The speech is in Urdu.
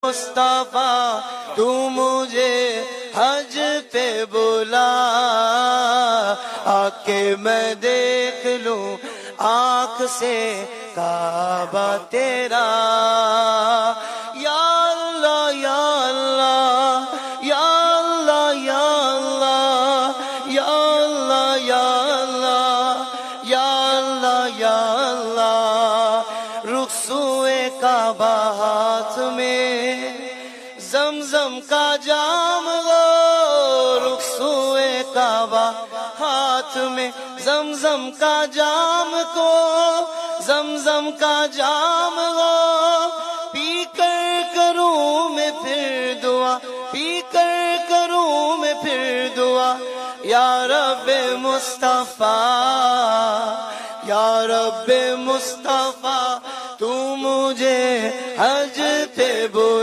مصطفیٰ تو مجھے حج پہ بلا، آ کے میں دیکھ لوں آنکھ سے کعبہ تیرا۔ یا اللہ یا اللہ یا اللہ یا اللہ یا اللہ یا اللہ یا اللہ یا اللہ، رخسوئے کعبہ ہاتھ میں زمزم کا جام گو، رخسوئے کعبہ ہاتھ میں زمزم کا جام کو، زمزم کا جام گو، پی کر کروں میں پھر دعا، پی کر کروں میں پھر دعا، یا رب مصطفیٰ یا رب مصطفیٰ تو مجھے حج پہ بلا۔